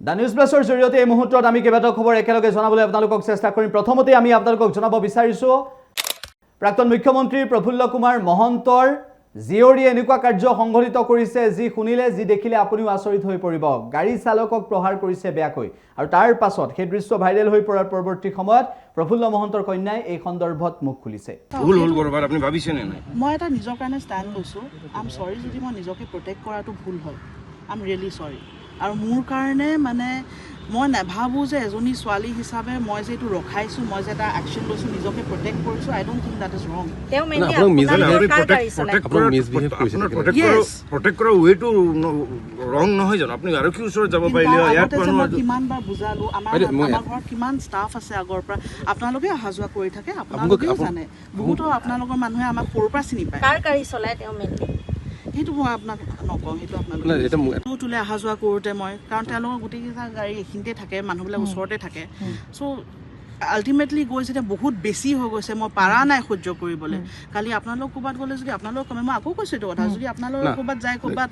The news প্লাছৰ জৰিয়তে এই মুহূৰ্তত আমি কেইবাটাও খবৰ একেলগে জনাবলৈ আপোনালোকক চেষ্টা কৰিম। প্ৰথমতে আমি আপোনালোকক জনাব বিচাৰিছোঁ প্ৰাক্তন মুখ্যমন্ত্ৰী প্ৰফুল্ল কুমাৰ মহন্তৰ জীয়ৰীয়ে এনেকুৱা কাৰ্য সংঘটিত কৰিছে যি শুনিলে যি দেখিলে আপুনিও আচৰিত হৈ পৰিব। গাড়ী চালকক প্ৰহাৰ কৰিছে বেয়াকৈ আৰু তাৰ পাছত সেই দৃশ্য ভাইৰেল হৈ পৰাৰ পৰৱৰ্তী সময়ত প্ৰফুল্ল মহন্তৰ কন্যাই এই সন্দৰ্ভত মুখ খুলিছে। আপুনি ভাবিছেনে নাই? মই এটা নিজৰ কাৰণে ষ্টেণ্ড লৈছোঁ। আই এম চৰি যদি মই নিজকে প্ৰটেক্ট কৰাটো ভুল হয়। আই এম ৰিয়েলি চৰি। আৰু মোৰ কাৰণে মানে মই নাভাবোঁ যে এজনী ছোৱালী হিচাপে মই যে এইটো ৰখাইছোঁ, মই যে এটা একশ্যন লৈছোঁ, নিজকে প্ৰটেক্ট কৰিছোঁ, আই ডোণ্ট থিংক দেট ইজ ৰং। প্ৰটেক্ট কৰা ৱেটো ৰং নহয় জানো? আপুনি আৰক্ষীৰ ওচৰত যাব পাৰিলে মই কিমানবাৰ বুজালোঁ, আমাৰ ঘৰত কিমান ষ্টাফ আছে আগৰ পৰা, আপোনালোকে অহা যোৱা কৰি থাকে, আপোনালোকেও জানে। বহুতো আপোনালোকৰ মানুহে আমাক সৰুৰ পৰা চিনি পায়। কাৰ গাড়ী চলাই তেওঁ মেইনলি সেইটো মই আপোনাক নকওঁ, সেইটো আপোনালোকে তোলে অহা যোৱা কৰোঁতে মই, কাৰণ তেওঁলোকৰ গোটেইকেইটা গাড়ী এইখিনিতে থাকে, মানুহবিলাক ওচৰতে থাকে। চ' আল্টিমেটলি গৈ যেতিয়া বহুত বেছি হৈ গৈছে, মই পাৰা নাই সহ্য কৰিবলৈ। কালি আপোনালোক ক'ৰবাত গ'লে যদি আপোনালোক কমে, মই আকৌ কৈছোঁ এইটো কথা, যদি আপোনালোক ক'ৰবাত যায়, ক'ৰবাত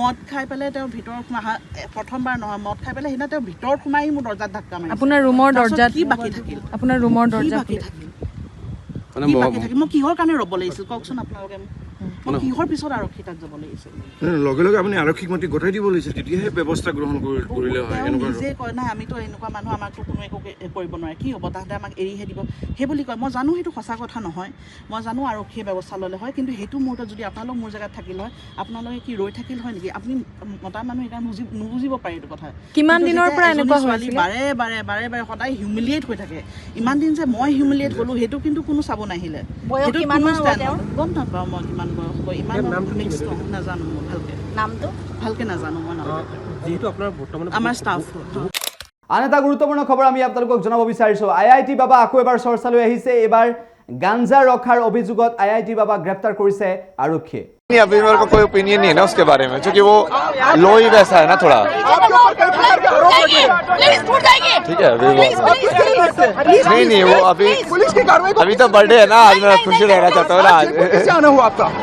মদ খাই পেলাই তেওঁৰ ভিতৰত সোমাই, প্ৰথমবাৰ নহয়, মদ খাই পেলাই সেইদিনা তেওঁৰ ভিতৰত সোমাই আহি মোৰ দৰ্জাত ধাক্কা মাৰিছে। আপোনাৰ ৰুমৰ দৰ্জাত কি বাকী থাকিল? আপোনাৰ ৰুমৰ দৰ্জা বাকী থাকিল? মই কিহৰ কাৰণে ৰ'ব লাগিছিল কওকচোন আপোনালোকে? মই কিহৰ পিছত আৰক্ষী তাত যাব লাগিছিল? লগে লগে আপুনি আৰক্ষীক মাতি গতাই দিব লাগিছিল, তেতিয়াহে ব্যৱস্থা গ্ৰহণ কৰিলে হয়। নিজে কয় নাই আমিতো এনেকুৱা মানুহ, আমাকতো কোনো একো কৰিব নোৱাৰে, কি হ'ব তাহাঁতে আমাক এৰিহে দিব, সেই বুলি কয়। মই জানো সেইটো সঁচা কথা নহয়, মই জানো আৰক্ষীয়ে ব্যৱস্থা ল'লে হয়, কিন্তু সেইটো মুহূৰ্তত যদি আপোনালোক মোৰ জেগাত থাকিল হয়, আপোনালোকে কি ৰৈ থাকিল হয় নেকি? আপুনি মতা মানুহ সেইকাৰণে নুবুজিব পাৰে এইটো কথা। কিমান দিনৰ পৰা এনেকুৱা ছোৱালী বাৰে বাৰে সদায় হিউমিলিয়েট হৈ থাকে, ইমান দিন যে মই হিউমিলিয়েট হ'লোঁ সেইটো কিন্তু কোনো চাব নাহিলে। সেইটো গম নাপাওঁ মই কিমান বয়স হ'ব, ইমান নাজানো মই ভালকে নাজানো মই যিহেতু আপোনাৰ বৰ্তমান আমাৰ ষ্টাফ। আন এটা গুৰুত্বপূৰ্ণ খবৰ আমি আপোনালোকক জনাব বিচাৰিছোঁ। IIT বাবা আকৌ এবাৰ চৰ্চালৈ আহিছে। এইবাৰ গাঞ্জা ৰখাৰ অভিযোগত IIT বাবা গ্ৰেপ্তাৰ কৰিছে আৰক্ষীয়ে। अभी मेरे को कोई ओपिनियन नहीं है ना उसके बारे में, क्योंकि वो लो ही वैसा है ना थोड़ा। ठीक है नहीं वो अभी तो बर्थडे है ना, आज मैं खुश रहना चाहता हूँ ना। आज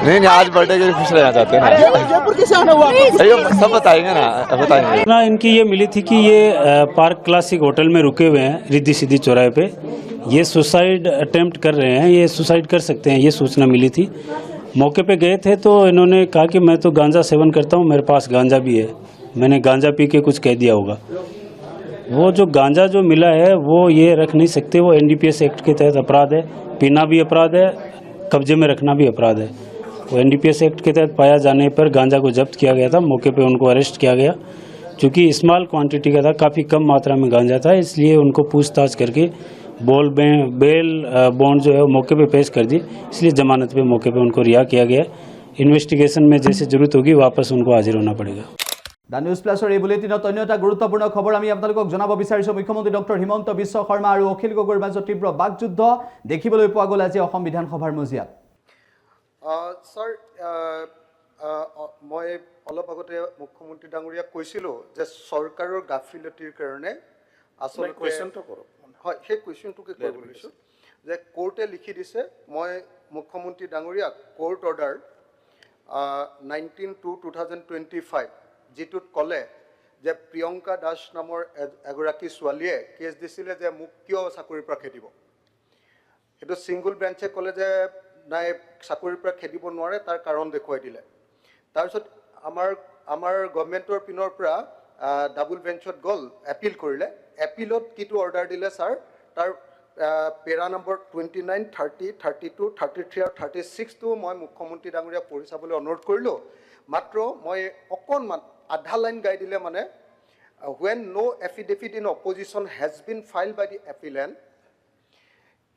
नहीं आज बर्थडे के लिए खुश रहना चाहते हैं ना, सब बताएंगे ना, बताएंगे ना। इनकी ये मिली थी कि ये पार्क क्लासिक होटल में रुके हुए हैं रिद्धि सिद्धि चौराहे पे, ये सुसाइड अटेम्प्ट कर रहे हैं, ये सुसाइड कर सकते हैं, ये सूचना मिली थी। मौके पे गए थे तो इन्होंने कहा कि मैं तो गांजा सेवन करता हूँ, मेरे पास गांजा भी है, मैंने गांजा पी के कुछ कह दिया होगा। वो जो गांजा जो मिला है वो ये रख नहीं सकते, वो NDPS एक्ट के तहत अपराध है, पीना भी अपराध है, कब्जे में रखना भी अपराध है। वो NDPS एक्ट के तहत पाया जाने पर गांजा को जब्त किया गया था, मौके पे उनको अरेस्ट किया गया। चूँकि स्मॉल क्वांटिटी का था, काफ़ी कम मात्रा में गांजा था, इसलिए उनको पूछताछ करके बेल बॉन्ड जो है मौके पे पेश कर दी, इसलिए जमानत पे मौके पे उनको रिहा किया गया। इन्वेस्टिगेशन में जैसे जरूरत होगी वापस उनको हाजिर होना पड़ेगा। দ্য নিউজ প্লাছৰ এই বুলেটিনত অন্য এটা গুৰুত্বপূৰ্ণ খবৰ আমি আপোনালোকক জনাব বিচাৰিছোঁ। মুখ্যমন্ত্ৰী ডক্টৰ হিমন্ত বিশ্ব শৰ্মা আৰু অখিল গগৈৰ মাজত তীব্ৰ বাকযুদ্ধ দেখিবলৈ পোৱা গ'ল আজি অসম বিধানসভাৰ মজিয়াত। ছাৰ, মই অলপ আগতে মুখ্যমন্ত্ৰী ডাঙৰীয়াক কৈছিলোঁ যে চৰকাৰৰ গাফিলতিৰ কাৰণে আচলতে কুৱেশ্যনটো কৰক। হয়, সেই কুৱেশ্যনটোকে কৰিব লৈছোঁ যে কোৰ্টে লিখি দিছে, মই মুখ্যমন্ত্ৰী ডাঙৰীয়াক কোৰ্ট অৰ্ডাৰ 19/2/2025 যিটোত ক'লে যে প্ৰিয়ংকা দাস নামৰ এগৰাকী ছোৱালীয়ে কেছ দিছিলে যে মোক কিয় চাকৰিৰ পৰা খেদিব। সেইটো ছিংগুল বেঞ্চে ক'লে যে নাই, চাকৰিৰ পৰা খেদিব নোৱাৰে, তাৰ কাৰণ দেখুৱাই দিলে। তাৰপিছত আমাৰ গভৰ্ণমেণ্টৰ পিনৰ পৰা ডাবল বেঞ্চত গ'ল, এপিল কৰিলে। এপিলত কিটো অৰ্ডাৰ দিলে ছাৰ, তাৰ পেৰা নম্বৰ 29, 30, 32, 33 আৰু 36টো মই মুখ্যমন্ত্ৰী ডাঙৰীয়াক পঢ়ি চাবলৈ অনুৰোধ কৰিলোঁ। মাত্ৰ মই অকণমান আধা লাইন গাই দিলে মানে, when no affidavit in opposition has been filed by the appellant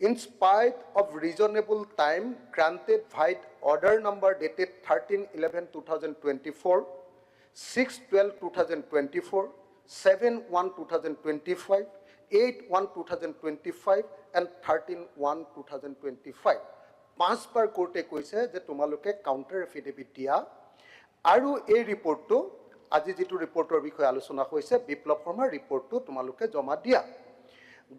in spite of reasonable time granted via order number dated 13/11/2024, 6/12/2024, 7/1/2025, 8/1/2025 and 13/1/2025 পাঁচবাৰ কোৰ্টে কৈছে যে তোমালোকে কাউণ্টাৰ এফিডেভিট দিয়া। আৰু এই ৰিপৰ্টটো আজি যিটো ৰিপৰ্টৰ বিষয়ে আলোচনা হৈছে, বিপ্লৱ শৰ্মাৰ ৰিপৰ্টটো তোমালোকে জমা দিয়া।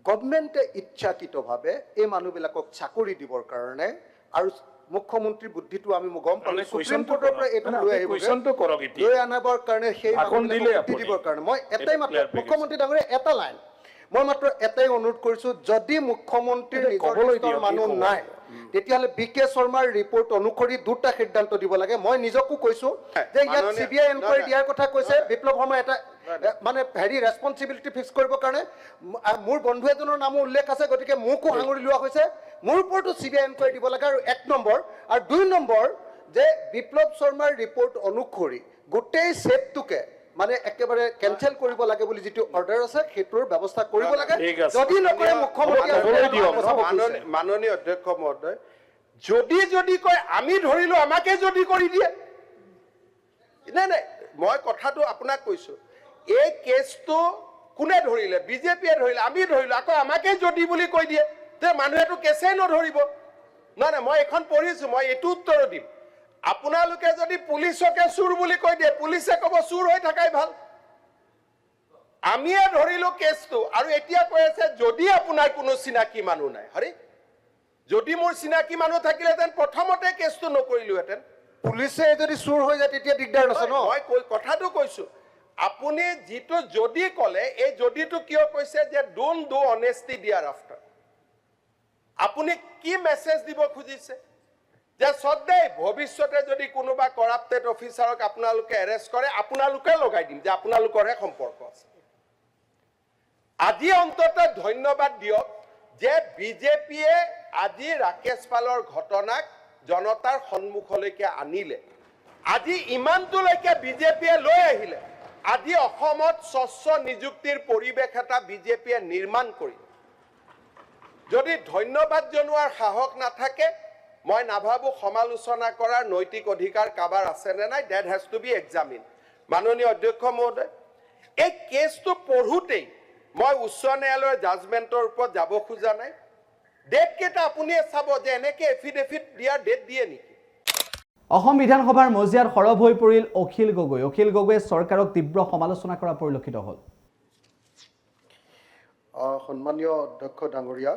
গভৰ্ণমেণ্টে ইচ্ছাকৃতভাৱে এই মানুহবিলাকক চাকৰি দিবৰ কাৰণে আৰু মুখ্যমন্ত্ৰীৰ বুদ্ধিটো আমি গম পালোঁ মানে সুপ্ৰিম কুৱেশ্যনটো কোৰ্টৰ পৰা এইটো লৈ আহিব কুৱেশ্যনটো কৰক এতিয়া লৈ আনাবৰ কাৰণে সেই ভাষণ দিলে মানুহবিলাকক আপুনি। দিবৰ কাৰণে মই এটাই মাত্ৰ clarification। মুখ্যমন্ত্ৰী ডাঙৰীয়া এটা লাইন মই মাত্ৰ এটাই অনুৰোধ কৰিছোঁ যদি মুখ্যমন্ত্ৰীৰ নিজৰ ক'বলৈ লিষ্টৰ দিয়ক, মানুহ কি ক'ব? নাই তেতিয়াহ'লে বিকে শৰ্মাৰ ৰিপৰ্ট অনুসৰি দুটা সিদ্ধান্ত দিব লাগে মই নিজকো কৈছোঁ যে ইয়াত মাননীয়- CBI এনকুৱাৰী নহয়, দিয়াৰ কথা কৈছে বিপ্লৱ শৰ্মা এটা মানে হেৰি ৰেছপনচিবিলিটি ফিক্স কৰিবৰ কাৰণে মোৰ বন্ধু এজনৰ নামো উল্লেখ আছে গতিকে মোকো সাঙুৰি লোৱা হৈছে মোৰ ওপৰতো CBI এনকুৱাৰী দিব লাগে আৰু 1 নম্বৰ আৰু 2 নম্বৰ যে বিপ্লৱ শৰ্মাৰ ৰিপৰ্ট অনুসৰি গোটেই সেটটোকে মানে একেবাৰে কেনচেল কৰিব লাগে বুলি যিটো অৰ্ডাৰ আছে সেইটোৰ ব্যৱস্থা কৰিব লাগে ঠিক আছে। যদি নকৰে ক'বলৈ মুখ্যমন্ত্ৰী দিয়ক। মাননীয় অধ্যক্ষ মহোদয় যদি কয় আমি ধৰিলো আমাকে যদি কৰি দিয়ে নাই মই কথাটো আপোনাক কৈছো এই কেছটো কোনে ধৰিলে বিজেপিয়ে ধৰিলে আমি ধৰিলো আকৌ আমাকে যদি বুলি কৈ দিয়ে তে মানুহেতো কেছেই নধৰিব নাই মই এখন পঢ়িছো মই এইটো উত্তৰ দিম আপোনালোকে যদি পুলিচকে চুৰ বুলি কৈ দিয়ে পুলিচে ক'ব চুৰ হৈ থাকাই ভাল আমিয়ে ধৰিলো কেছটো আৰু এতিয়া কৈ আছে যদি আপোনাৰ কোনো চিনাকি মানুহ নাই হৰি যদি মোৰ চিনাকি মানুহ থাকিলেহেঁতেন প্ৰথমতে কেছটো নকৰিলোহেঁতেন পুলিচে যদি চুৰ হৈ যায় তেতিয়া দিগদাৰ আছে ন মই কথাটো কৈছো আপুনি যিটো যদি ক'লে এই যদিটো কিয় কৈছে যে ডোন্ট ডু অনেষ্টি দিয়াৰ আফটাৰ আপুনি কি মেছেজ দিব খুজিছে যে সদায় ভৱিষ্যতে যদি কোনোবা কৰাপ্টেড অফিচাৰক আপোনালোকে এৰেষ্ট কৰে আপোনালোকে লগাই দিম যে আপোনালোকৰহে সম্পৰ্ক আছে আজি অন্তত ধন্যবাদ দিয়ক যে বিজেপিয়ে আজি ৰাকেশ পালৰ ঘটনাক জনতাৰ সন্মুখলৈকে আনিলে আজি ইমানটোলৈকে বিজেপিয়ে লৈ আহিলে আজি অসমত স্বচ্ছ নিযুক্তিৰ পৰিৱেশ এটা বিজেপিয়ে নিৰ্মাণ কৰি যদি ধন্যবাদ জনোৱাৰ সাহস নাথাকে মই নাভাবো সমালোচনা কৰাৰ নৈতিক অধিকাৰ কাবাৰ আছে নে নাই that has to be examine মাননীয় অধ্যক্ষ মহোদয় এই কেছটো পঢ়োতেই মই উচ্চ ন্যায়ালয়ৰ জাজমেণ্টৰ ওপৰত যাব খোজা নাই ডেট কেইটা আপুনিয়ে চাব যে এনেকে এফিডেভিট দিয়াৰ ডেট দিয়ে নেকি অসম বিধানসভাৰ মজিয়াত সৰব হৈ পৰিল অখিল গগৈয়ে চৰকাৰক তীব্ৰ সমালোচনা কৰা পৰিলক্ষিত হ'ল সন্মানীয় অধ্যক্ষ ডাঙৰীয়া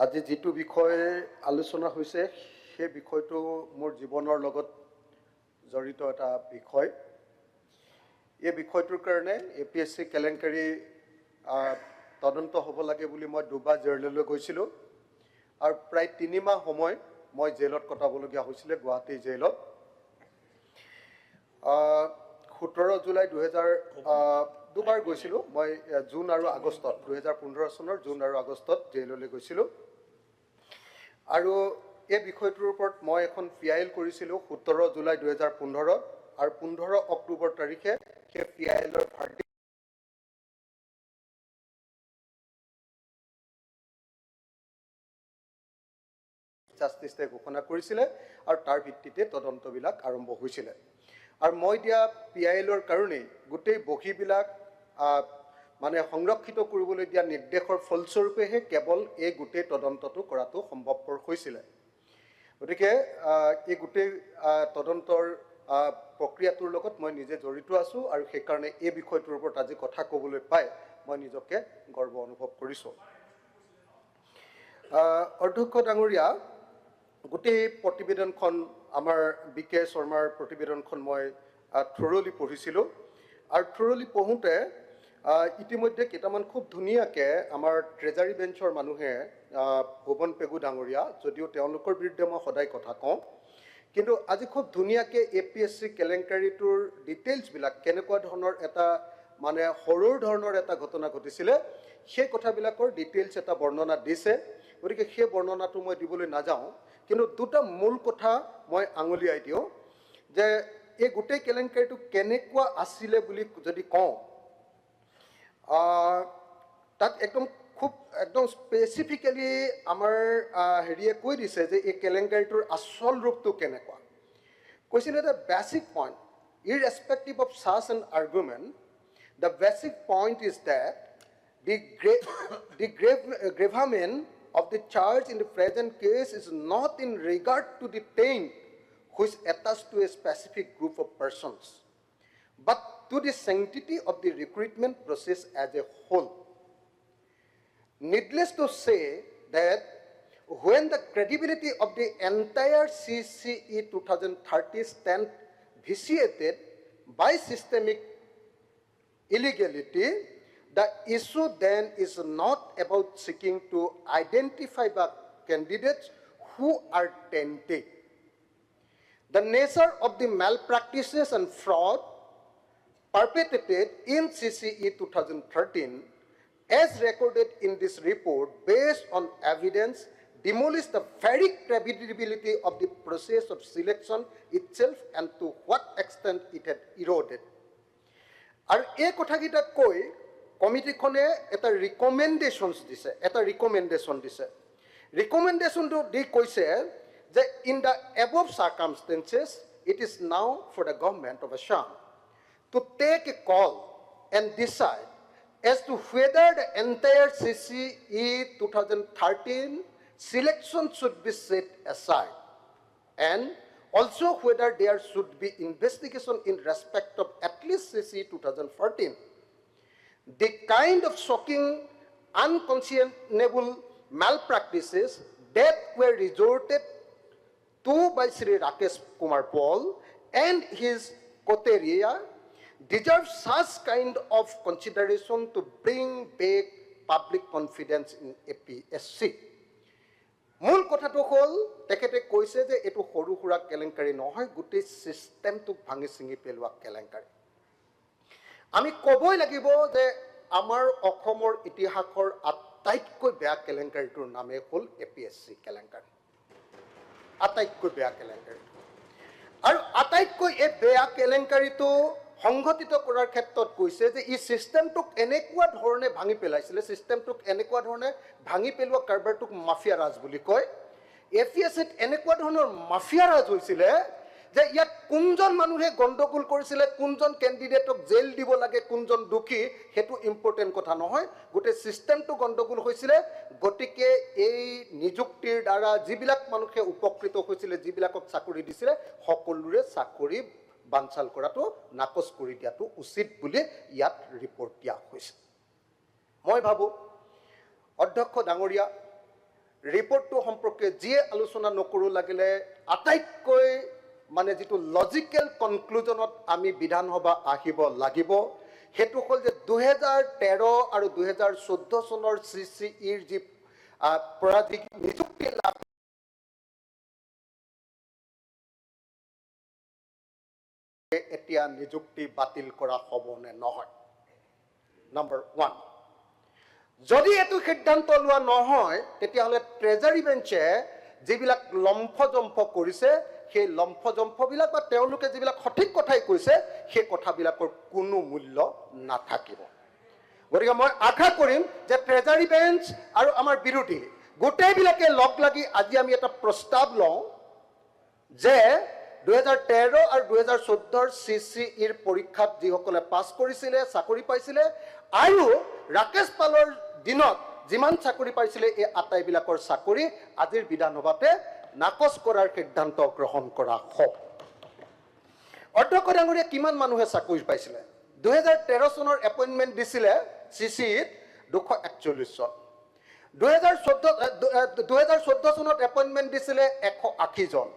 আজি যিটো বিষয়ে আলোচনা হৈছে সেই বিষয়টো মোৰ জীৱনৰ লগত জড়িত এটা বিষয় এই বিষয়টোৰ কাৰণে APSC কেলেংকাৰী তদন্ত হ'ব লাগে বুলি মই দুবাৰ জেললৈ গৈছিলোঁ আৰু প্ৰায় 3 মাহ সময় মই জেলত কটাবলগীয়া হৈছিলে গুৱাহাটী জেলত 17 জুলাই 2000 দুবাৰ গৈছিলোঁ মই জুন আৰু আগষ্টত 2015 চনৰ জুন আৰু আগষ্টত জেললৈ গৈছিলোঁ আৰু এই বিষয়টোৰ ওপৰত মই এখন PIL কৰিছিলোঁ 17 জুলাই 2015 আৰু 15 অক্টোবৰ তাৰিখে সেই PILৰ ভাৰ্ডিক্ট জাষ্টিছে ঘোষণা কৰিছিলে আৰু তাৰ ভিত্তিতে তদন্তবিলাক আৰম্ভ হৈছিলে আৰু মই দিয়া PILৰ কাৰণেই গোটেই বহীবিলাক মানে সংৰক্ষিত কৰিবলৈ দিয়া নিৰ্দেশৰ ফলস্বৰূপেহে কেৱল এই গোটেই তদন্তটো কৰাটো সম্ভৱপৰ হৈছিলে গতিকে এই গোটেই তদন্তৰ প্ৰক্ৰিয়াটোৰ লগত মই নিজে জড়িত আছোঁ আৰু সেইকাৰণে এই বিষয়টোৰ ওপৰত আজি কথা ক'বলৈ পাই মই নিজকে গৰ্ব অনুভৱ কৰিছোঁ অধ্যক্ষ ডাঙৰীয়া গোটেই প্ৰতিবেদনখন আমাৰ BK শৰ্মাৰ প্ৰতিবেদনখন মই থৰলি পঢ়িছিলোঁ আৰু থৰলি পঢ়োঁতে ইতিমধ্যে কেইটামান খুব ধুনীয়াকৈ আমাৰ ট্ৰেজাৰী বেঞ্চৰ মানুহে ভুৱন পেগু ডাঙৰীয়া যদিও তেওঁলোকৰ বিৰুদ্ধে মই সদায় কথা কওঁ কিন্তু আজি খুব ধুনীয়াকৈ APSC কেলেংকাৰীটোৰ ডিটেইলছবিলাক কেনেকুৱা ধৰণৰ এটা মানে সৰুৰ ধৰণৰ এটা ঘটনা ঘটিছিলে সেই কথাবিলাকৰ ডিটেইলছ এটা বৰ্ণনা দিছে গতিকে সেই বৰ্ণনাটো মই দিবলৈ নাযাওঁ কিন্তু দুটা মূল কথা মই আঙুলিয়াই দিওঁ যে এই গোটেই কেলেংকাৰীটো কেনেকুৱা আছিলে বুলি যদি কওঁ তাত একদম স্পেচিফিকেলি আমাৰ হেৰিয়ে কৈ দিছে যে এই কেলেংকাৰীটোৰ আচল ৰূপটো কেনেকুৱা কৈছিলে the basic point irrespective of such an argument the basic point is that the gravamen of the charge in the present case is not in regard to the taint which attached to a specific group of persons, but to the sanctity of the recruitment process as a whole. Needless to say that when the credibility of the entire CCE 2030 stand vitiated by systemic illegality, the issue then is not about seeking to identify the candidates who are tainted. The nature of the malpractices and fraud perpetrated in CCE 2013, as recorded in this report, based on evidence, demolished the very credibility of the process of selection itself and to what extent it had eroded. আৰু এই কথাকেইটা কৈ কমিটিখনে এটা recommendation দিছে ৰিকমেণ্ডেশ্যনটো দি কৈছে যে in the above circumstances it is now for the government of Assam to take a call and decide as to whether the entire CCE 2013 selection should be set aside and also whether there should be investigation in respect of at least CCE 2014. The kind of shocking, unconscionable malpractices that were resorted to by Sri Rakesh Kumar Paul and his coterie deserve such kind of consideration to bring back public confidence in APSC. মূল কথাটো হ'ল তেখেতে কৈছে যে এটো সৰু সুৰা কেলেংকাৰী নহয়, গোটেই সিস্টেমটো ভাঙি চিঙি পেলোৱা কেলেংকাৰী। আমি ক'বই লাগিব যে আমাৰ অসমৰ ইতিহাসৰ আটাইতকৈ বেয়া কেলেংকাৰীটোৰ নামে হ'ল APSC কেলেংকাৰী, আটাইতকৈ বেয়া কেলেংকাৰী। আৰু আটাইতকৈ এই বেয়া কেলেংকাৰীটো সংগঠিত কৰাৰ ক্ষেত্ৰত কৈছে যে ই সিস্টেমটোক এনেকুৱা ধৰণে ভাঙি পেলাইছিলে, সিস্টেমটোক এনেকুৱা ধৰণে ভাঙি পেলোৱা কাৰবাৰটোক মাফিয়া ৰাজ বুলি কয়। APSCত এনেকুৱা ধৰণৰ মাফিয়া ৰাজ হৈছিলে যে ইয়াত কোনজন মানুহে গণ্ডগোল কৰিছিলে, কোনজন কেণ্ডিডেটক জেল দিব লাগে, কোনজন দোষী, সেইটো ইম্পৰ্টেণ্ট কথা নহয়, গোটেই সিস্টেমটো গণ্ডগোল হৈছিলে। গতিকে এই নিযুক্তিৰ দ্বাৰা যিবিলাক মানুহে উপকৃত হৈছিলে, যিবিলাকক চাকৰি দিছিলে, সকলোৰে চাকৰি বানচাল কৰাটো নাকচ কৰি দিয়াটো উচিত বুলি ইয়াত ৰিপৰ্ট দিয়া হৈছে। মই ভাবোঁ অধ্যক্ষ ডাঙৰীয়া, ৰিপৰ্টটো সম্পৰ্কে যিয়ে আলোচনা নকৰোঁ লাগিলে আটাইতকৈ মানে যিটো লজিকেল কনক্লুজনত আমি বিধানসভা আহিব লাগিব সেইটো হ'ল যে 2013 আৰু 2014 চনৰ CCEৰ যি পৰাধিক নিযুক্তি লাভ এতিয়া নিযুক্তি বাতিল কৰা হ'ব নে নহয়। নম্বৰ 1, যদি এটো সিদ্ধান্ত লোৱা নহয় তেতিয়াহ'লে ট্ৰেজাৰী বেঞ্চে যিবিলাক লম্ফজম্ফ কৰিছে সেই লম্ফজম্ফবিলাক বা তেওঁলোকে যিবিলাক সঠিক কথাই কৈছে সেই কথাবিলাকৰ কোনো মূল্য নাথাকিব। গতিকে মই আশা কৰিম যে ট্ৰেজাৰী বেঞ্চ আৰু আমাৰ বিৰোধী গোটেইবিলাকে লগ লাগি আজি আমি এটা প্ৰস্তাৱ লওঁ যে 2013 আৰু 2014 CCEৰ পৰীক্ষাত যিসকলে পাছ কৰিছিলে, চাকৰি পাইছিলে আৰু ৰাকেশ পালৰ দিনত যিমান চাকৰি পাইছিলে এই আটাইবিলাকৰ চাকৰি আজিৰ বিধানসভাতে নাকচ কৰাৰ সিদ্ধান্ত গ্ৰহণ কৰা হওক। অধ্যক্ষ ডাঙৰীয়া, কিমান মানুহে চাকৰি পাইছিলে? 2013 চনৰ এপইণ্টমেণ্ট দিছিলে CCEত 241 জন, 2014 চনত এপইণ্টমেণ্ট দিছিলে 180 জন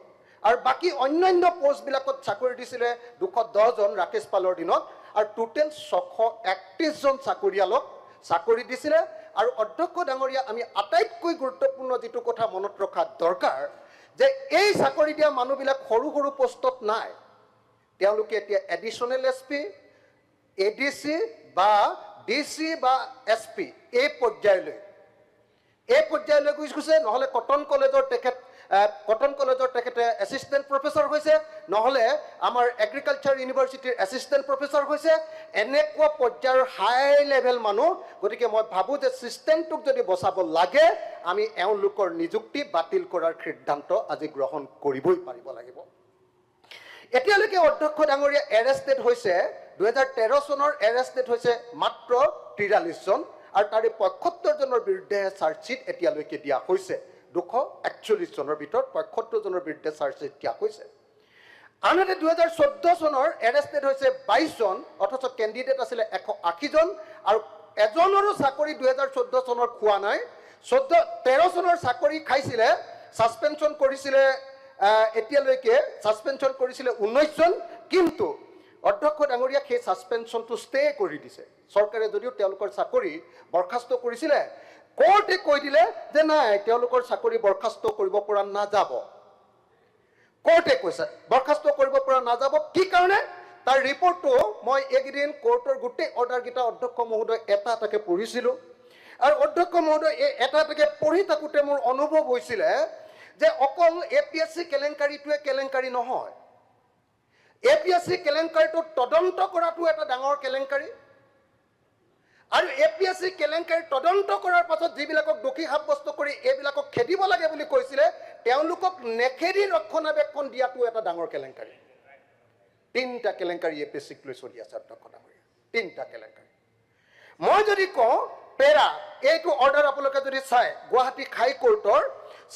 আৰু বাকী অন্যান্য পোষ্টবিলাকত চাকৰি দিছিলে 210 জন ৰাকেশ পালৰ দিনত আৰু টোটেল 631 জন চাকৰিয়ালক চাকৰি দিছিলে। আৰু অধ্যক্ষ ডাঙৰীয়া, আমি আটাইতকৈ গুৰুত্বপূৰ্ণ যিটো কথা মনত ৰখা দৰকাৰ যে এই চাকৰি দিয়া মানুহবিলাক সৰু সৰু পোষ্টত নাই, তেওঁলোকে এতিয়া এডিশ্যনেল SP, ADC বা DC বা SP এই পৰ্যায়লৈ গৈছে। নহ'লে কটন কলেজৰ তেখেতে এছিষ্টেণ্ট প্ৰফেচৰ হৈছে, নহ'লে আমাৰ এগ্ৰিকালচাৰ ইউনিভাৰ্চিটিৰ এছিষ্টেণ্ট প্ৰফেচৰ হৈছে, এনেকুৱা পৰ্যায়ৰ হাই লেভেল মানুহ। গতিকে মই ভাবোঁ যে ছিষ্টেমটোক যদি বচাব লাগে আমি এওঁলোকৰ নিযুক্তি বাতিল কৰাৰ সিদ্ধান্ত আজি গ্ৰহণ কৰিবই পাৰিব লাগিব। এতিয়ালৈকে অধ্যক্ষ ডাঙৰীয়া এৰেষ্টেড হৈছে 2013 চনৰ এৰেষ্টেড হৈছে মাত্ৰ 43 জন আৰু তাৰে 75 জনৰ বিৰুদ্ধে চাৰ্জশ্বিট এতিয়ালৈকে দিয়া হৈছে। 241 জনৰ ভিতৰত 75 জনৰ বিৰুদ্ধে চাৰ্জশ্বিট দিয়া হৈছে। আনহাতে 2014 চনৰ এৰেষ্টেড হৈছে 22 জন, অথচ কেণ্ডিডেট আছিলে 180 জন আৰু এজনৰো চাকৰি 2014 চনৰ খোৱা নাই। 13 চনৰ চাকৰি খাইছিলে, ছাছপেনশ্যন কৰিছিলে এতিয়ালৈকে ছাছপেনশ্যন কৰিছিলে 19 জন, কিন্তু অধ্যক্ষ ডাঙৰীয়াক সেই ছাছপেনশ্যনটো ষ্টে কৰি দিছে। চৰকাৰে যদিও তেওঁলোকৰ চাকৰি বৰখাস্ত কৰিছিলে, কোৰ্টে কৈ দিলে যে নাই, তেওঁলোকৰ চাকৰি বৰখাস্ত কৰিব পৰা নাযাব। কোৰ্টে কৈছে বৰখাস্ত কৰিব পৰা নাযাব। কি কাৰণে? তাৰ ৰিপৰ্টটো মই এইকেইদিন কোৰ্টৰ গোটেই অৰ্ডাৰকেইটা অধ্যক্ষ মহোদয় এটা এটাকে পঢ়িছিলোঁ, আৰু অধ্যক্ষ মহোদয় এই এটা এটাকে পঢ়ি থাকোঁতে মোৰ অনুভৱ হৈছিলে যে অকল APSC কেলেংকাৰীটোৱে কেলেংকাৰী নহয়, APSC কেলেংকাৰীটো তদন্ত কৰাটো এটা ডাঙৰ কেলেংকাৰী, আৰু APSC কেলেংকাৰী তদন্ত কৰাৰ পাছত যিবিলাকক দোষী সাব্যস্ত কৰি এইবিলাকক খেদিব লাগে বুলি কৈছিলে, তেওঁলোকক নেখেদি ৰক্ষণাবেক্ষণ দিয়াটো এটা ডাঙৰ কেলেংকাৰী। 3টা কেলেংকাৰী APSCক লৈ চলি আছে অধ্যক্ষ ডাঙৰীয়া, 3টা কেলেংকাৰী। মই যদি কওঁ পেৰা, এইটো অৰ্ডাৰ আপোনালোকে যদি চাই, গুৱাহাটী হাইকোৰ্টৰ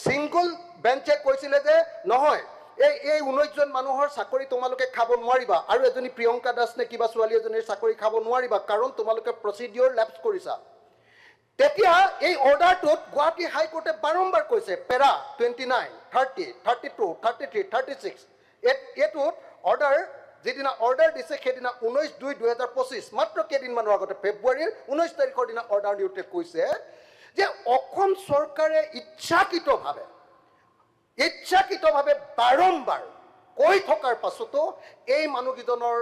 ছিংগল বেঞ্চে কৈছিলে যে নহয়, এই 19 জন মানুহৰ চাকৰি তোমালোকে খাব নোৱাৰিবা, আৰু এজনী প্ৰিয়ংকা দাস নে কিবা ছোৱালী এজনীৰ চাকৰি খাব নোৱাৰিবা, কাৰণ তোমালোকে প্ৰচিডিঅ'ৰ লেপছ কৰিছা। তেতিয়া এই অৰ্ডাৰটোত গুৱাহাটী হাইকোৰ্টে বাৰম্বাৰ কৈছে, পেৰা 29, 30, 32, 33, 36, এইটোত অৰ্ডাৰ যিদিনা অৰ্ডাৰ দিছে সেইদিনা 19/2/2025, মাত্ৰ কেইদিনমানৰ আগতে ফেব্ৰুৱাৰীৰ 19 তাৰিখৰ দিনা অৰ্ডাৰ দিওঁতে কৈছে যে অসম চৰকাৰে ইচ্ছাকৃতভাৱে বাৰম্বাৰ কৈ থকাৰ পাছতো এই মানুহকেইজনৰ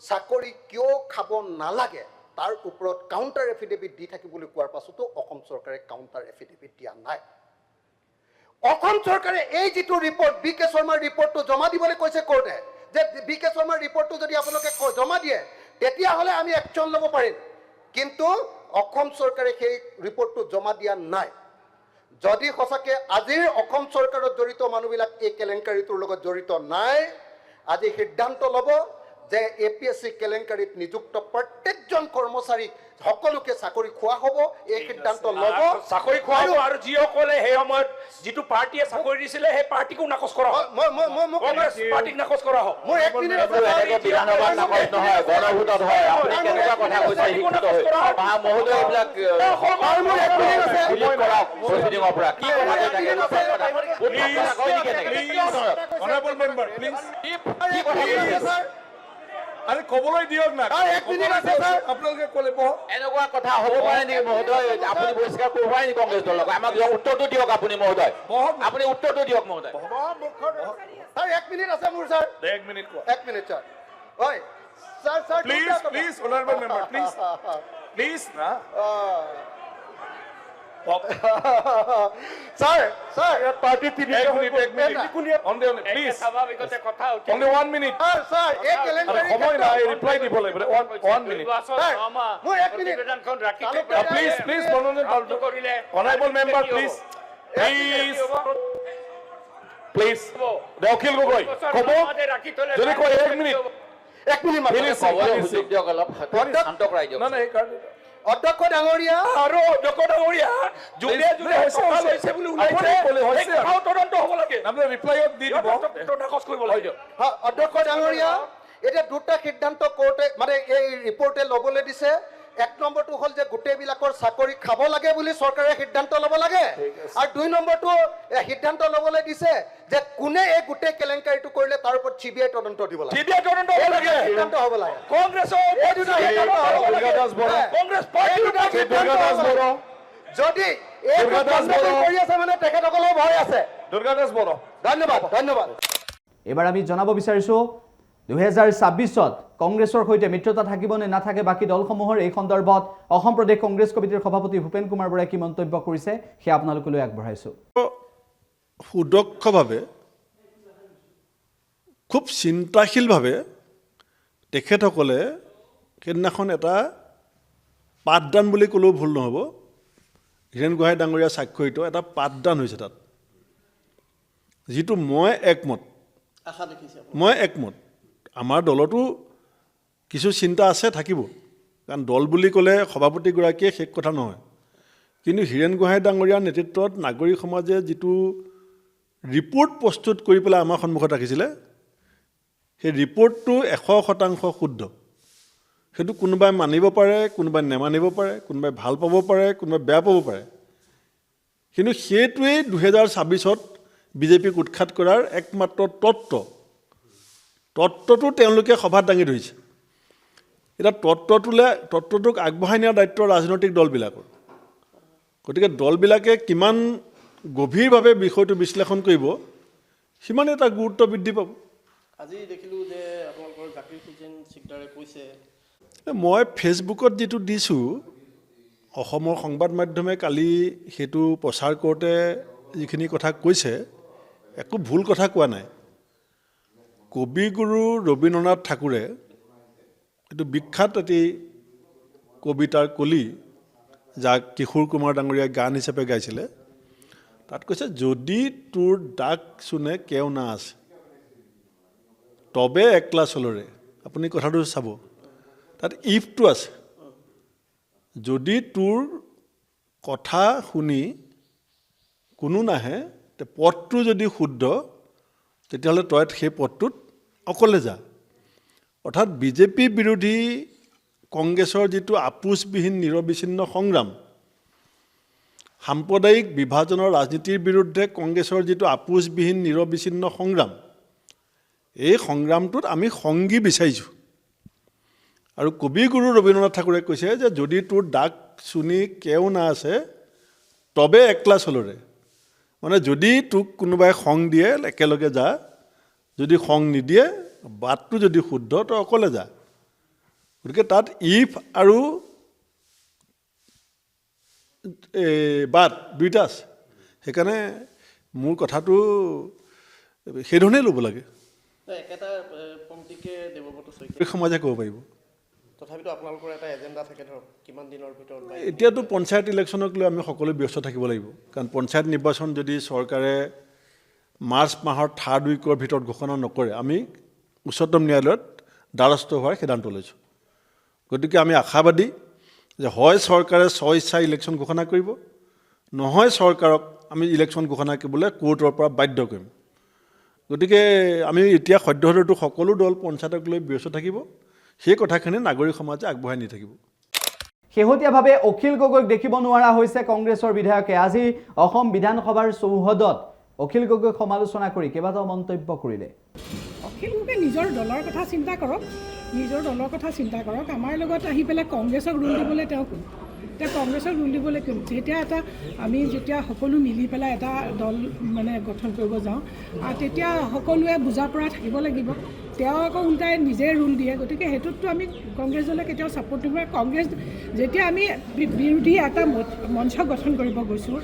চাকৰি কিয় খাব নালাগে তাৰ ওপৰত কাউণ্টাৰ এফিডেভিট দি থাকিবলৈ কোৱাৰ পাছতো অসম চৰকাৰে কাউণ্টাৰ এফিডেভিট দিয়া নাই। অসম চৰকাৰে এই যিটো ৰিপৰ্ট, BK শৰ্মাৰ ৰিপৰ্টটো জমা দিবলৈ কৈছে কোৰ্টে, যে BK শৰ্মাৰ ৰিপৰ্টটো যদি আপোনালোকে জমা দিয়ে তেতিয়াহ'লে আমি একশ্যন ল'ব পাৰিম, কিন্তু অসম চৰকাৰে সেই ৰিপৰ্টটো জমা দিয়া নাই। যদি সঁচাকৈ আজিৰ অসম চৰকাৰত জড়িত মানুহবিলাক এই কেলেংকাৰীটোৰ লগত জড়িত নাই, আজি সিদ্ধান্ত ল'ব যে APSC কেলেংকাৰীত নিযুক্ত প্ৰত্যেকজন কৰ্মচাৰীক সকলোকে চাকৰি খোৱা হ'ব, এই সিদ্ধান্ত ল'ব। চাকৰি খোৱা হ'ব, আৰু যিসকলে সেই সময়ত যিটো পাৰ্টীয়ে চাকৰি দিছিলে সেই পাৰ্টীকো নাকচ কৰা হয়, কংগ্ৰেছ পাৰ্টীক নাকচ কৰা হয়। মোৰ 1 মিনিট আছে। বিধানসভাত নাকচ নহয়, গণভোটত হয়। আপুনি কেনেকুৱা কথা কৈছে? শিক্ষিত হৈ মহোদয় এইবিলাক প্ৰচিডিঙৰ পৰা কি কথা কৈ থাকে? অনাৰেবল মেম্বাৰ প্লিজ, আৰে কবলৈ দিয়ক না, আপোনালোকে ক'লে এনেকুৱা কথা হ'ব পাৰে নেকি মহোদয়? আপুনি বহিষ্কাৰ কৰিব পাৰে নেকি কংগ্ৰেছ দলক? আমাক উত্তৰটো দিয়ক আপুনি মহোদয়, আপুনি উত্তৰটো দিয়ক মহোদয়। ছাৰ 1 মিনিট আছে মোৰ, ছাৰ 1 মিনিট কোৱা। 1 মিনিট ছাৰ। হয় sir, please honourable member please না। Sir party 1 minute please, only 1 minute। Sir এই কেলেংকাৰী সময় নাই, ৰিপ্লাই দিব লাগিব। 1 minute মোৰ 1 minute please honourable member please Akhil Gogoi ক'ব, যদি কয় 1 মিনিট। 1 মিনিট সুযোগ দিয়ক, অলপ শান্ত কৰাই দিয়ক। অধ্যক্ষ ডাঙৰীয়া আৰু অধ্যক্ষ ডাঙৰীয়া যোনে হৈছে বুলি ওলাইছে, তদন্ত হ'ব লাগে। আপোনালোকে ৰিপ্লাইত দি দিব, নাকচ কৰিব লাগে। অধ্যক্ষ ডাঙৰীয়া, এতিয়া 2টা সিদ্ধান্ত কোৰ্টে মানে এই ৰিপৰ্টে ল'বলৈ দিছে। 1 নম্বৰটো হ'ল যে গোটেইবিলাকৰ চাকৰি খাব লাগে বুলি চৰকাৰে সিদ্ধান্ত ল'ব লাগে, আৰু 2 নম্বৰটো সিদ্ধান্ত ল'বলৈ দিছে যে কোনে এই গোটেই কেলেংকাৰীটো কৰিলে তাৰ ওপৰত CBI তদন্ত দিব লাগে। CBI তদন্ত হ'ব লাগে, সিদ্ধান্ত হ'ব লাগে। কংগ্ৰেছৰ যদি এই কৰি আছে মানে তেখেতসকলৰ ভয় আছে। দুৰ্গা দাস বড়ো, ধন্যবাদ। এবাৰ আমি জনাব বিচাৰিছোঁ 2026ত কংগ্ৰেছৰ সৈতে মিত্ৰতা থাকিব নে নাথাকে বাকী দলসমূহৰ, এই সন্দৰ্ভত অসম প্ৰদেশ কংগ্ৰেছ কমিটিৰ সভাপতি ভূপেন কুমাৰ বৰাই কি মন্তব্য কৰিছে সেয়া আপোনালোকলৈ আগবঢ়াইছোঁ। সুদক্ষভাৱে খুব চিন্তাশীলভাৱে তেখেতসকলে সেইদিনাখন এটা পাঠদান বুলি ক'লেও ভুল নহ'ব, হীৰেণ গোহাঁই ডাঙৰীয়া স্বাক্ষৰিত এটা পাঠদান হৈছে তাত, যিটো মই একমত। আমাৰ দলতো কিছু চিন্তা আছে, থাকিব, কাৰণ দল বুলি ক'লে সভাপতিগৰাকীয়ে শেষ কথা নহয়, কিন্তু হীৰেণ গোহাঁই ডাঙৰীয়াৰ নেতৃত্বত নাগৰিক সমাজে যিটো ৰিপৰ্ট প্ৰস্তুত কৰি পেলাই আমাৰ সন্মুখত ৰাখিছিলে, সেই ৰিপৰ্টটো 100% শুদ্ধ। সেইটো কোনোবাই মানিব পাৰে, কোনোবাই নেমানিব পাৰে, কোনোবাই ভাল পাব পাৰে, কোনোবাই বেয়া পাব পাৰে, কিন্তু সেইটোৱেই 2026-ত বিজেপিক উৎখাত কৰাৰ একমাত্ৰ তত্ত্বটো তেওঁলোকে সভাত দাঙি ধৰিছে। এতিয়া তত্ত্বটোক আগবঢ়াই নিয়াৰ দায়িত্ব ৰাজনৈতিক দলবিলাকৰ। গতিকে দলবিলাকে কিমান গভীৰভাৱে বিষয়টো বিশ্লেষণ কৰিব সিমানে এটা গুৰুত্ব বৃদ্ধি পাব। আজি দেখিলোঁ যে আপোনালোকৰ জাকিৰ হুছেইন চিকদাৰে কৈছে, মই ফেচবুকত যিটো দিছোঁ, অসমৰ সংবাদ মাধ্যমে কালি সেইটো প্ৰচাৰ কৰোঁতে যিখিনি কথা কৈছে একো ভুল কথা কোৱা নাই। কবিগুৰু ৰবীন্দ্ৰনাথ ঠাকুৰে এইটো বিখ্যাত এটি কবিতাৰ কলি, যাক কিশোৰ কুমাৰ ডাঙৰীয়াই গান হিচাপে গাইছিলে, তাত কৈছে যদি তোৰ ডাক চুনে কেও না আছে তবে একলা চলৰে। আপুনি কথাটো চাব, তাত ইফটো আছে। যদি তোৰ কথা শুনি কোনো নাহে, পথটো যদি শুদ্ধ, তেতিয়াহ'লে তই সেই পথটোত অকলে যা। অৰ্থাৎ বিজেপি বিৰোধী কংগ্ৰেছৰ যিটো আপোচবিহীন নিৰবিচ্ছিন্ন সংগ্ৰাম, সাম্প্ৰদায়িক বিভাজনৰ ৰাজনীতিৰ বিৰুদ্ধে কংগ্ৰেছৰ যিটো আপোচবিহীন নিৰবিচ্ছিন্ন সংগ্ৰাম, এই সংগ্ৰামটোত আমি সংগী বিচাৰিছোঁ। আৰু কবিগুৰু ৰবীন্দ্ৰনাথ ঠাকুৰে কৈছে যে যদি তোৰ ডাক চুনি কেও না আছে তবে একলা চলৰে। মানে যদি তোক কোনোবাই সং দিয়ে একেলগে যা, যদি সং নিদিয়ে বাটটো যদি শুদ্ধ তই অকলে যা। গতিকে তাত ইফ আৰু বাট দুইটা আছে। সেইকাৰণে মোৰ কথাটো সেইধৰণেই ল'ব লাগে। একেটা পংক্তিকে দেৱব্ৰত শইকীয়া এই সমাজে ক'ব পাৰিব। তথাপিতো আপোনালোকৰ এটা এজেণ্ডা থাকে, ধৰক কিমান দিনৰ ভিতৰত। এতিয়াতো পঞ্চায়ত ইলেকশ্যনক লৈ আমি সকলোৱে ব্যস্ত থাকিব লাগিব। কাৰণ পঞ্চায়ত নিৰ্বাচন যদি চৰকাৰে মাৰ্চ মাহৰ 3 উইকৰ ভিতৰত ঘোষণা নকৰে, আমি উচ্চতম ন্যায়ালয়ত দ্বাৰস্থ হোৱাৰ সিদ্ধান্ত লৈছোঁ। গতিকে আমি আশাবাদী যে হয় চৰকাৰে স্বইচ্ছা ইলেকশ্যন ঘোষণা কৰিব, নহয় চৰকাৰক আমি ইলেকশ্যন ঘোষণা কৰিবলৈ কোৰ্টৰ পৰা বাধ্য কৰিম। গতিকে আমি এতিয়া সদ্যহতেতো সকলো দল পঞ্চায়তক লৈ ব্যস্ত থাকিব। সেই কথাখিনি নাগৰিক সমাজে আগবঢ়াই নি থাকিব। শেহতীয়াভাৱে অখিল গগৈক দেখিব নোৱাৰা হৈছে কংগ্ৰেছৰ বিধায়কে। আজি অসম বিধানসভাৰ চৌহদত অখিল গগৈক সমালোচনা কৰি কেইবাটাও মন্তব্য কৰিলে। অখিল গগৈ নিজৰ দলৰ কথা চিন্তা কৰক, আমাৰ লগত আহি পেলাই কংগ্ৰেছক ৰুল দিবলৈ তেওঁ কোন? এতিয়া কংগ্ৰেছক ৰুল দিবলৈ কোন? যেতিয়া সকলো মিলি পেলাই এটা দল গঠন কৰিব যাওঁ, তেতিয়া সকলোৱে বুজা পৰা থাকিব লাগিব। তেওঁ আকৌ উল্টাই নিজে ৰুল দিয়ে। গতিকে সেইটোততো আমি কংগ্ৰেছ দলে কেতিয়াও ছাপোৰ্ট নকৰোঁ। কংগ্ৰেছ যেতিয়া আমি বিৰোধী এটা মঞ্চ গঠন কৰিব গৈছোঁ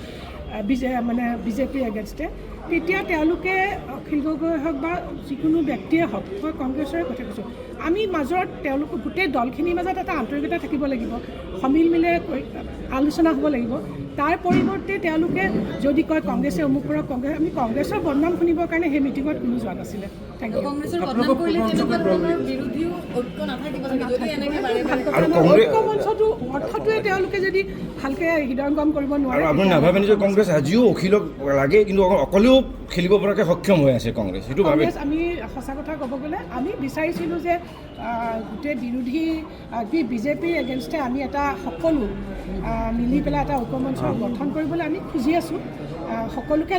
বিজেপিৰ এগেইনষ্টে, তেতিয়া তেওঁলোকে অখিল গগৈ হওক বা যিকোনো ব্যক্তিয়ে হওক, মই কংগ্ৰেছৰে কথা কৈছোঁ, আমি মাজত তেওঁলোকৰ গোটেই দলখিনিৰ মাজত এটা আন্তৰিকতা থাকিব লাগিব, সমিল মিলে আলোচনা হ'ব লাগিব। তাৰ পৰিৱৰ্তে তেওঁলোকে যদি কয় কংগ্ৰেছে অমুক কৰক, আমি কংগ্ৰেছৰ বদনাম শুনিবৰ কাৰণে সেই মিটিঙত কোনো যোৱা নাছিলে। Thank you. ঐক্য মঞ্চটো অৰ্থটোৱে তেওঁলোকে যদি ভালকৈ হৃদয়ংগম কৰিব নোৱাৰে, আপুনি নাভাবে যে কংগ্ৰেছ আজিও অখিলক লাগে, কিন্তু অকলেও খেলিব পৰাকৈ সক্ষম হৈ আছে কংগ্ৰেছ? সেইটো ভাবে? আমি সঁচা কথা ক'ব গ'লে আমি বিচাৰিছিলোঁ যে গোটেই বিৰোধী বিজেপিৰ এগেইনষ্টে আমি এটা সকলো মিলি পেলাই এটা ঐক্যমঞ্চ গঠন কৰিবলৈ আমি খুজি আছোঁ। সকলোকে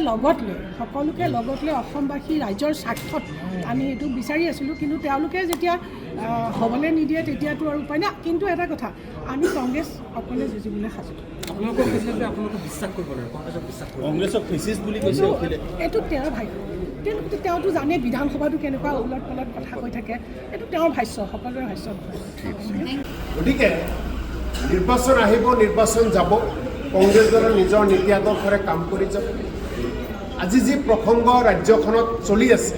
লগত লৈ অসমবাসী ৰাইজৰ স্বাৰ্থত আমি এইটো বিচাৰি আছিলোঁ। কিন্তু তেওঁলোকে যেতিয়া হ'বলৈ নিদিয়ে তেতিয়াতো আৰু উপায় নাই। কিন্তু এটা কথা, আমি কংগ্ৰেছ অকলে যুঁজিবলৈ সাজু। এইটো তেওঁৰ ভাষ্য, তেওঁতো জানে বিধানসভাটো কেনেকুৱা ওলট পলট কথা কৈ থাকে। এইটো তেওঁৰ ভাষ্য, সকলোৰে ভাষ্য। গতিকে নিৰ্বাচন আহিব, নিৰ্বাচন যাব, কংগ্ৰেছ দলে নিজৰ নীতি আদৰ্শৰে কাম কৰি যাব। আজি যি প্ৰসংগ ৰাজ্যখনত চলি আছে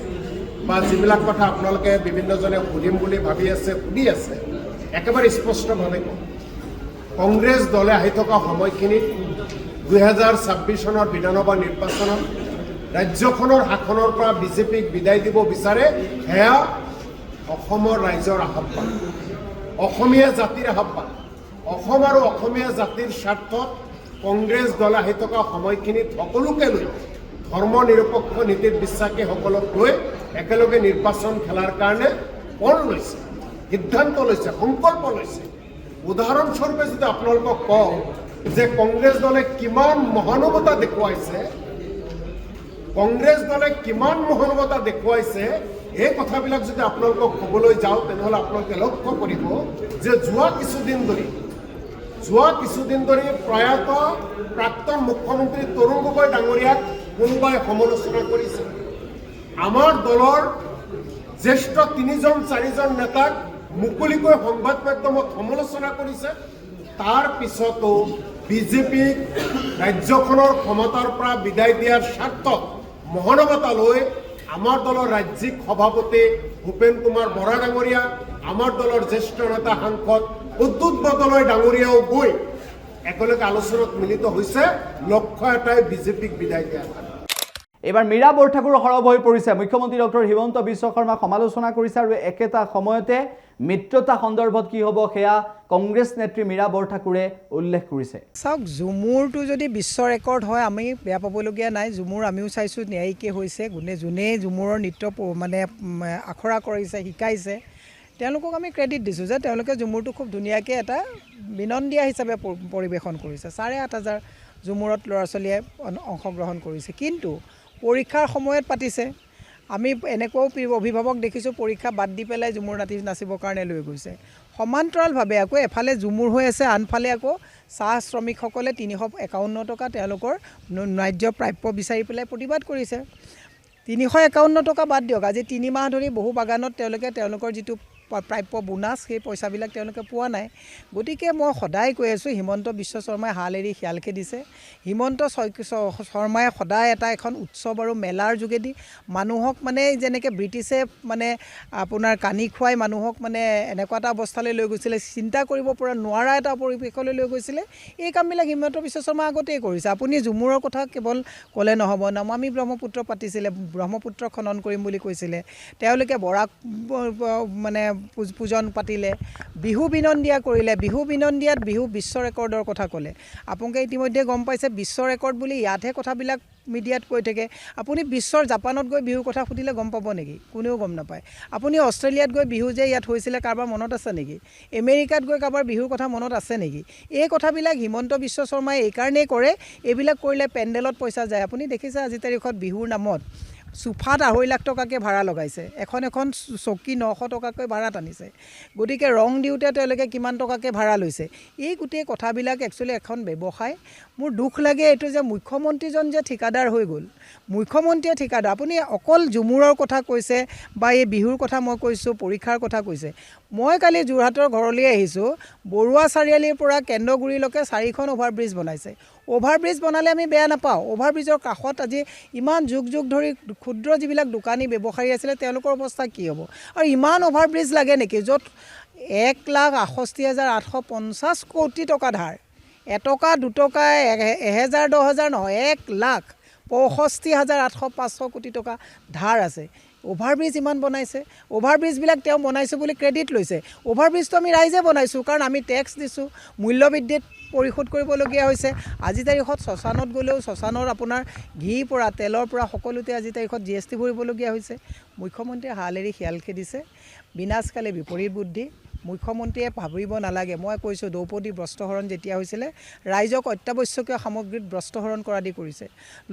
বা যিবিলাক কথা আপোনালোকে বিভিন্নজনে সুধিম বুলি ভাবি আছে, সুধি আছে, একেবাৰে স্পষ্টভাৱে কংগ্ৰেছ দলে আহি থকা সময়খিনিত 2026 চনৰ বিধানসভা নিৰ্বাচনত ৰাজ্যখনৰ শাসনৰ পৰা বিজেপিক বিদায় দিব বিচাৰে। সেয়া অসমৰ ৰাইজৰ আহ্বান, অসমীয়া জাতিৰ আহ্বান। অসম আৰু অসমীয়া জাতিৰ স্বাৰ্থত কংগ্ৰেছ দলে আহি থকা সময়খিনিত সকলোকে লৈ, ধৰ্ম নিৰপেক্ষ নীতিত বিশ্বাসীসকলক লৈ একেলগে নিৰ্বাচন খেলাৰ কাৰণে পণ লৈছে, সিদ্ধান্ত লৈছে, সংকল্প লৈছে। উদাহৰণস্বৰূপে যদি আপোনালোকক কওঁ যে কংগ্ৰেছ দলে কিমান মহানুভৱতা দেখুৱাইছে, কংগ্ৰেছ দলে কিমান মহানুভৱতা দেখুৱাইছে, এই কথাবিলাক যদি আপোনালোকক ক'বলৈ যাওঁ তেনেহ'লে আপোনালোকে লক্ষ্য কৰিব যে যোৱা কিছুদিন ধৰি প্ৰয়াত প্ৰাক্তন মুখ্যমন্ত্ৰী তৰুণ গগৈ ডাঙৰীয়াক কোনোবাই সমালোচনা কৰিছে। আমাৰ দলৰ জ্যেষ্ঠ 3-4জন নেতাক মুকলিকৈ সংবাদ মাধ্যমত সমালোচনা কৰিছে। তাৰ পিছতো বিজেপিক ৰাজ্যখনৰ ক্ষমতাৰ পৰা বিদায় দিয়াৰ স্বাৰ্থত মহানৱতা লৈ আমাৰ দলৰ ৰাজ্যিক সভাপতি ভূপেন কুমাৰ বৰা ডাঙৰীয়া, আমাৰ দলৰ জ্যেষ্ঠ নেতা সাংসদ উদ্যুৎ বৰদলৈ ডাঙৰীয়াও গৈ একেলগে আলোচনাত মিলিত হৈছে, লক্ষ্য এটাই বিজেপিক বিদায় দিয়া। এবাৰ মীৰা বৰঠাকুৰ সৰব হৈ পৰিছে। মুখ্যমন্ত্ৰী ডক্টৰ হিমন্ত বিশ্ব শৰ্মাক সমালোচনা কৰিছে আৰু একেটা সময়তে মিত্ৰতা সন্দৰ্ভত কি হ'ব সেয়া কংগ্ৰেছ নেত্ৰী মীৰা বৰঠাকুৰে উল্লেখ কৰিছে। চাওক, ঝুমুৰটো যদি বিশ্ব ৰেকৰ্ড হয় আমি বেয়া পাবলগীয়া নাই। ঝুমুৰ আমিও চাইছোঁ ন্যায়িকে হৈছে। যোনে ঝুমুৰৰ নৃত্য মানে আখৰা কৰিছে, শিকাইছে, তেওঁলোকক আমি ক্ৰেডিট দিছোঁ যে তেওঁলোকে ঝুমুৰটো খুব ধুনীয়াকৈ এটা বিনন্দীয়া হিচাপে পৰিৱেশন কৰিছে। 8,500 ঝুমুৰত ল'ৰা ছোৱালীয়ে অংশগ্ৰহণ কৰিছে। কিন্তু পৰীক্ষাৰ সময়ত পাতিছে। আমি এনেকুৱাও অভিভাৱক দেখিছোঁ পৰীক্ষা বাদ দি পেলাই ঝুমুৰ নাচিবৰ কাৰণে লৈ গৈছে। সমান্তৰালভাৱে আকৌ এফালে ঝুমুৰ হৈ আছে, আনফালে আকৌ চাহ শ্ৰমিকসকলে 351 টকা তেওঁলোকৰ ন্যায্য প্ৰাপ্য বিচাৰি পেলাই প্ৰতিবাদ কৰিছে। 351 টকা বাদ দিয়ক, আজি 3 মাহ ধৰি বহু বাগানত তেওঁলোকৰ যিটো প্ৰাপ্য বোনাছ সেই পইচাবিলাক তেওঁলোকে পোৱা নাই। গতিকে মই সদায় কৈ আছোঁ, হিমন্ত বিশ্ব শৰ্মাই হাল এৰি শিয়াল খেদিছে। হিমন্ত শৰ্মাই সদায় এখন উৎসৱ আৰু মেলাৰ যোগেদি মানুহক মানে যেনেকৈ ব্ৰিটিছে মানে আপোনাৰ কানি খুৱাই মানুহক মানে এনেকুৱা এটা অৱস্থালৈ লৈ গৈছিলে, চিন্তা কৰিব পৰা নোৱাৰা এটা পৰিৱেশলৈ লৈ গৈছিলে, এই কামবিলাক হিমন্ত বিশ্ব শৰ্মাই আগতেই কৰিছে। আপুনি ঝুমুৰৰ কথা কেৱল ক'লে নহ'ব, নমামী ব্ৰহ্মপুত্ৰ পাতিছিলে, ব্ৰহ্মপুত্ৰ খনন কৰিম বুলি কৈছিলে, তেওঁলোকে বৰাক মানে পূজন পাতিলে, বিহু বিনন্দীয়া কৰিলে, বিহু বিনন্দীয়াত বিহু বিশ্ব ৰেকৰ্ডৰ কথা ক'লে। আপোনালোকে ইতিমধ্যে গম পাইছে বিশ্ব ৰেকৰ্ড বুলি ইয়াতহে কথাবিলাক মিডিয়াত কৈ থাকে। আপুনি বিশ্বৰ জাপানত গৈ বিহুৰ কথা সুধিলে গম পাব নেকি? কোনেও গম নাপায়। আপুনি অষ্ট্ৰেলিয়াত গৈ বিহু যে ইয়াত হৈছিলে কাৰোবাৰ মনত আছে নেকি? আমেৰিকাত গৈ কাৰোবাৰ বিহুৰ কথা মনত আছে নেকি? এই কথাবিলাক হিমন্ত বিশ্ব শৰ্মাই এইকাৰণেই কৰে, এইবিলাক কৰিলে পেণ্ডেলত পইচা যায়। আপুনি দেখিছে আজি তাৰিখত বিহুৰ নামত চোফাত 2.5 লাখ টকাকৈ ভাড়া লগাইছে, এখন চকী 900 টকাকৈ ভাড়া টানিছে। গতিকে ৰং দিওঁতে তেওঁলোকে কিমান টকাকৈ ভাড়া লৈছে। এই গোটেই কথাবিলাক একচুৱেলি এখন ব্যৱসায়। মোৰ দুখ লাগে এইটো যে মুখ্যমন্ত্ৰীজন যে ঠিকাদাৰ হৈ গ'ল। মুখ্যমন্ত্ৰীয়ে ঠিকাদাৰ। আপুনি অকল ঝুমুৰৰ কথা কৈছে বা এই বিহুৰ কথা মই কৈছোঁ, পৰীক্ষাৰ কথা কৈছে। মই কালি যোৰহাটৰ ঘৰলৈ আহিছোঁ, বৰুৱা চাৰিআলিৰ পৰা কেন্দ্ৰগুৰিলৈকে 4খন অভাৰব্ৰিজ বনাইছে। অভাৰব্ৰিজ বনালে আমি বেয়া নাপাওঁ। অভাৰব্ৰিজৰ কাষত আজি ইমান যুগ ধৰি ক্ষুদ্ৰ যিবিলাক দোকানী ব্যৱসায়ী আছিলে তেওঁলোকৰ অৱস্থা কি হ'ব? আৰু ইমান অভাৰব্ৰিজ লাগে নেকি য'ত 1,68,850 কোটি টকা ধাৰ, 1 টকা 2 টকা 1,000 10,000 নহয়, 1,65,800 কোটি টকা ধাৰ আছে। অভাৰব্ৰিজ ইমান বনাইছে। অভাৰব্ৰিজবিলাক তেওঁ বনাইছোঁ বুলি ক্ৰেডিট লৈছে। অভাৰব্ৰিজটো আমি ৰাইজে বনাইছোঁ, কাৰণ আমি টেক্স দিছোঁ, মূল্যবৃদ্ধিত পৰিশোধ কৰিবলগীয়া হৈছে। আজি তাৰিখত শ্মশানত গ'লেও শ্মশানৰ আপোনাৰ ঘিৰ পৰা তেলৰ পৰা সকলোতে আজি তাৰিখত GST ভৰিবলগীয়া হৈছে। মুখ্যমন্ত্ৰীয়ে হাল এৰি শিয়াল খেদিছে। বিনাশকালে বিপৰীত বুদ্ধি। মুখ্যমন্ত্ৰীয়ে ভাবিব নালাগে। মই কৈছোঁ দ্ৰৌপদী বস্ত্ৰহৰণ যেতিয়া হৈছিলে, ৰাইজক অত্যাৱশ্যকীয় সামগ্ৰীত বস্ত্ৰহৰণ কৰা দি কৰিছে।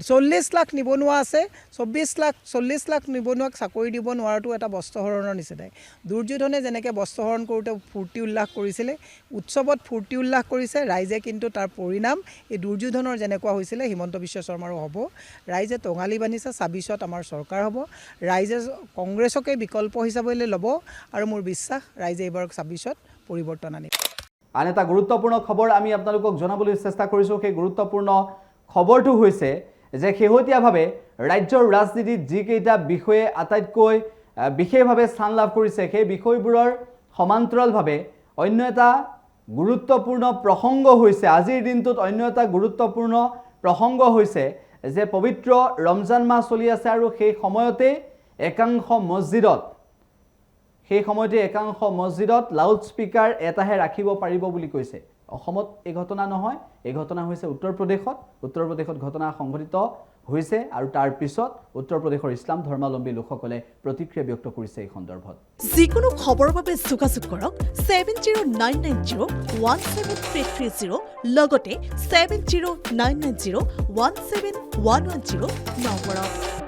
40 লাখ নিবনুৱা আছে, 40 লাখ নিবনুৱাক চাকৰি দিব নোৱাৰাটো এটা বস্ত্ৰহৰণৰ নিচিনাই। দুৰ্যোধনে যেনেকৈ বস্ত্ৰহৰণ কৰোঁতে ফূৰ্তি উল্লাস কৰিছিলে, উৎসৱত ফূৰ্তি উল্লাস কৰিছে ৰাইজে, কিন্তু তাৰ পৰিণাম এই দুৰ্যোধনৰ যেনেকুৱা হৈছিলে হিমন্ত বিশ্ব শৰ্মাৰো হ'ব। ৰাইজে টঙালি বান্ধিছে, 26ত আমাৰ চৰকাৰ হ'ব। ৰাইজে কংগ্ৰেছকে বিকল্প হিচাপে ল'ব আৰু মোৰ বিশ্বাস ৰাইজে এইবাৰ 26ত পৰিৱৰ্তন আনিব। আন এটা গুৰুত্বপূৰ্ণ খবৰ আমি আপোনালোকক জনাবলৈ চেষ্টা কৰিছোঁ। সেই গুৰুত্বপূৰ্ণ খবৰটো হৈছে যে শেহতীয়াভাৱে ৰাজ্যৰ ৰাজনীতিত যিকেইটা বিষয়ে আটাইতকৈ বিশেষভাৱে স্থান লাভ কৰিছে, সেই বিষয়বোৰৰ সমান্তৰালভাৱে অন্য এটা গুৰুত্বপূৰ্ণ প্ৰসংগ হৈছে, আজিৰ দিনটোত অন্য এটা গুৰুত্বপূৰ্ণ প্ৰসংগ হৈছে যে পবিত্ৰ ৰমজান মাহ চলি আছে আৰু সেই সময়তে একাংশ মছজিদত লাউড স্পীকাৰ এটাহে ৰাখিব পাৰিব বুলি কৈছে। অসমত এই ঘটনা নহয়, এই ঘটনা হৈছে উত্তৰ প্ৰদেশত ঘটনা সংঘটিত হৈছে আৰু তাৰ পিছত উত্তৰ প্ৰদেশৰ ইছলাম ধৰ্মাৱলম্বী লোকসকলে প্ৰতিক্ৰিয়া ব্যক্ত কৰিছে এই সন্দৰ্ভত যিকোনো খবৰৰ বাবে যোগাযোগ কৰক 7099017330 লগতে 7099017110 নম্বৰত